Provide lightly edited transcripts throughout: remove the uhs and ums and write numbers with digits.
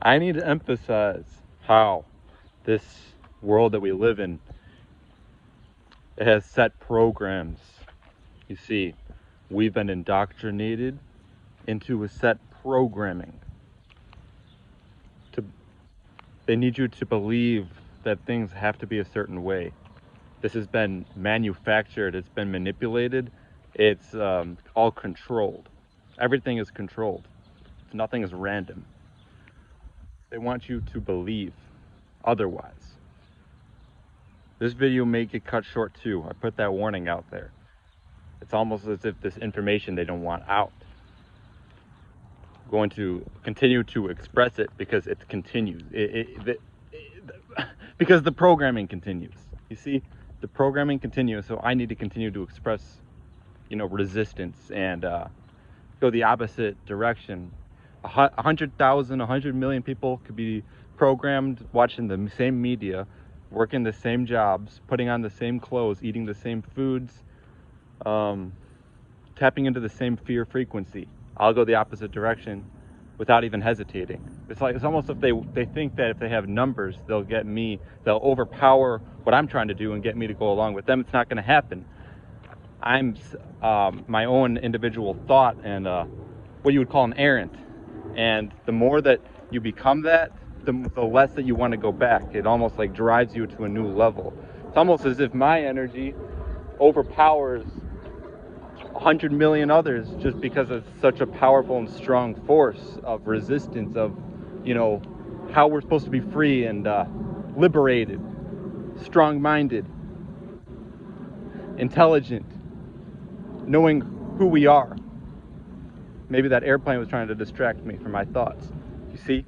I need to emphasize how this world that we live in, it has set programs. You see, we've been indoctrinated into a set programming. They need you to believe that things have to be a certain way. This has been manufactured, it's been manipulated, it's all controlled. Everything is controlled. Nothing is random. They want you to believe otherwise. This video may get cut short too. I put that warning out there. It's almost as if this information they don't want out. I'm going to continue to express it because it continues. Because the programming continues. You see, the programming continues, so I need to continue to express, resistance and go the opposite direction. 100,000, 100 million people could be programmed watching the same media, working the same jobs, putting on the same clothes, eating the same foods, tapping into the same fear frequency. I'll go the opposite direction without even hesitating. It's almost if they think that if they have numbers, they'll overpower what I'm trying to do and get me to go along with them. It's not going to happen. I'm my own individual thought and what you would call an errant. And the more that you become that, the less that you want to go back. It almost like drives you to a new level. It's almost as if my energy overpowers 100 million others just because it's such a powerful and strong force of resistance of, how we're supposed to be free and liberated, strong-minded, intelligent, knowing who we are. Maybe that airplane was trying to distract me from my thoughts. You see?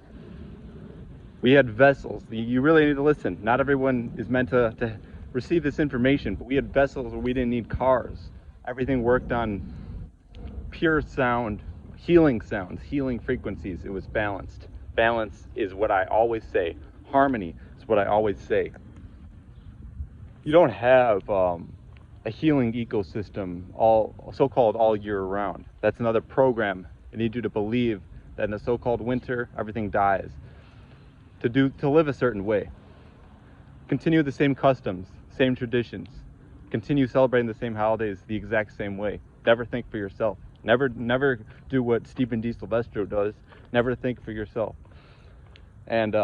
We had vessels. You really need to listen. Not everyone is meant to receive this information, but we had vessels where we didn't need cars. Everything worked on pure sound, healing sounds, healing frequencies. It was balanced. Balance is what I always say. Harmony is what I always say. You don't have a healing ecosystem so-called all year round. That's another program. I need you to believe that in the so-called winter, everything dies. To live a certain way. Continue the same customs, same traditions. Continue celebrating the same holidays the exact same way. Never think for yourself. Never do what Stephen D. Silvestro does. Never think for yourself. And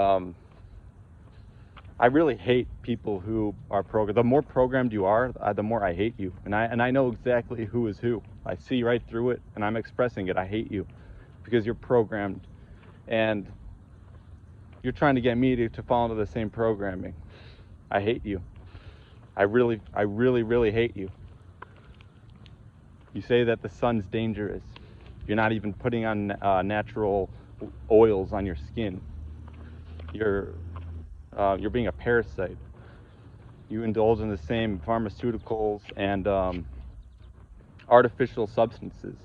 I really hate people who are programmed. The more programmed you are, the more I hate you. And I know exactly who is who. I see right through it, and I'm expressing it. I hate you because you're programmed, and you're trying to get me to fall into the same programming. I hate you. I really hate you. You say that the sun's dangerous. You're not even putting on natural oils on your skin. You're being a parasite. You indulge in the same pharmaceuticals and artificial substances.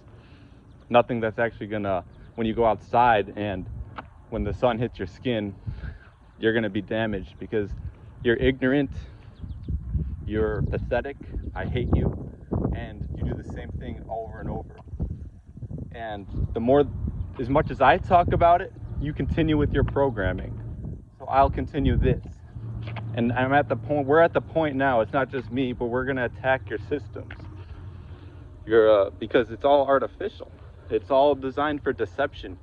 Nothing that's actually gonna, when you go outside and when the sun hits your skin, you're gonna be damaged because you're ignorant, you're pathetic, I hate you, and you do the same thing over and over. And as much as I talk about it, you continue with your programming. So I'll continue this. And we're at the point now, it's not just me, but we're gonna attack your systems. Because it's all artificial. It's all designed for deception.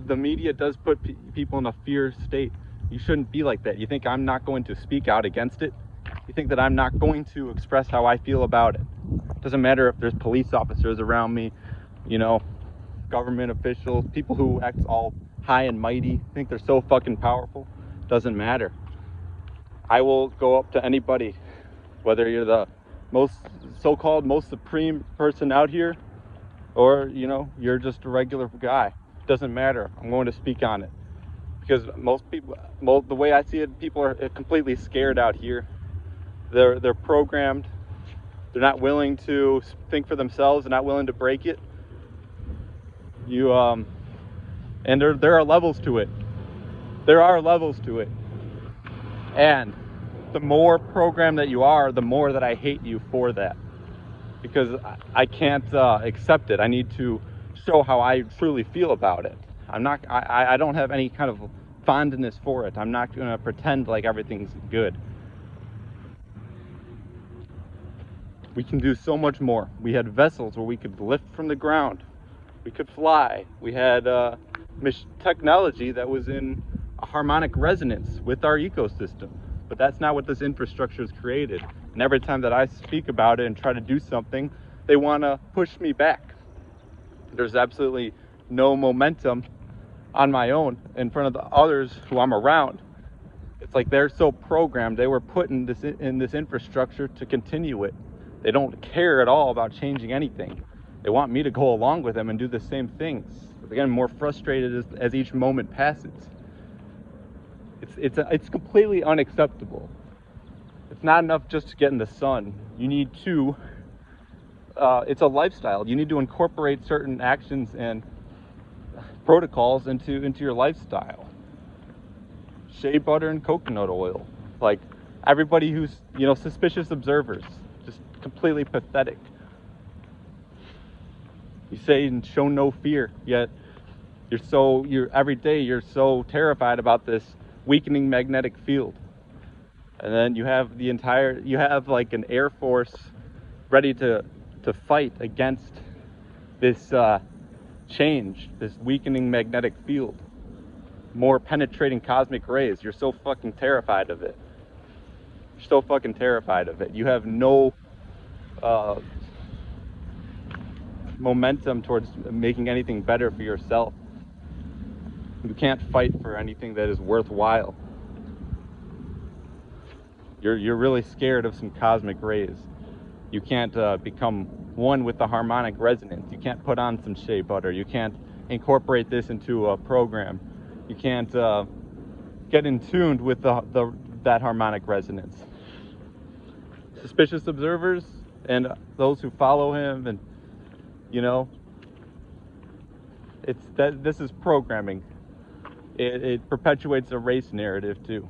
The media does put people in a fear state. You shouldn't be like that. You think I'm not going to speak out against it? You think that I'm not going to express how I feel about it? Doesn't matter if there's police officers around me, government officials, people who act all high and mighty, think they're so fucking powerful. Doesn't matter. I will go up to anybody, whether you're the so-called most supreme person out here, or you're just a regular guy. Doesn't matter. I'm going to speak on it because most people, the way I see it, people are completely scared out here. They're programmed. They're not willing to think for themselves. They're not willing to break it. And there are levels to it. There are levels to it. And the more programmed that you are, the more that I hate you for that. Because I can't accept it. I need to show how I truly feel about it. I don't have any kind of fondness for it. I'm not going to pretend like everything's good. We can do so much more. We had vessels where we could lift from the ground. We could fly. We had technology that was in a harmonic resonance with our ecosystem. But that's not what this infrastructure has created. And every time that I speak about it and try to do something, they want to push me back. There's absolutely no momentum on my own in front of the others who I'm around. It's like they're so programmed. They were put in this infrastructure to continue it. They don't care at all about changing anything. They want me to go along with them and do the same things. They're getting more frustrated as each moment passes. It's completely unacceptable. It's not enough just to get in the sun. You need to, it's a lifestyle. You need to incorporate certain actions and protocols into your lifestyle. Shea butter and coconut oil. Like, everybody who's, suspicious observers, just completely pathetic. You say and show no fear, yet every day you're so terrified about this weakening magnetic field. And then you have like an air force ready to fight against this change, this weakening magnetic field. More penetrating cosmic rays. You're so fucking terrified of it. You're so fucking terrified of it. You have no momentum towards making anything better for yourself. You can't fight for anything that is worthwhile. You're really scared of some cosmic rays. You can't become one with the harmonic resonance. You can't put on some shea butter. You can't incorporate this into a program. You can't get in tuned with that harmonic resonance. Suspicious observers and those who follow him, and this is programming. It perpetuates a race narrative too,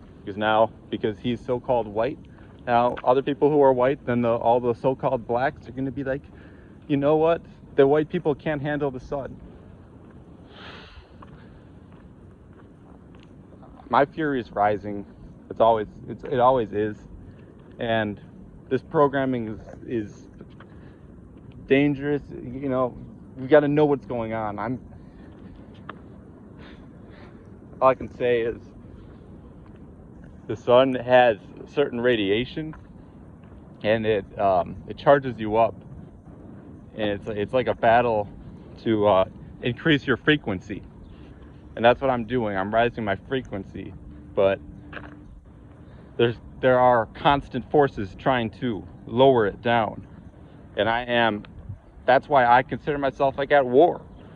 because he's so-called white. Now other people who are white, then all the so-called blacks are going to be like, you know what? The white people can't handle the sun. My fury is rising. It always is, and this programming is dangerous. We got to know what's going on. All I can say is the sun has certain radiation, and it charges you up, and it's like a battle to increase your frequency. And that's what I'm doing. I'm raising my frequency, but there are constant forces trying to lower it down. And that's why I consider myself like at war.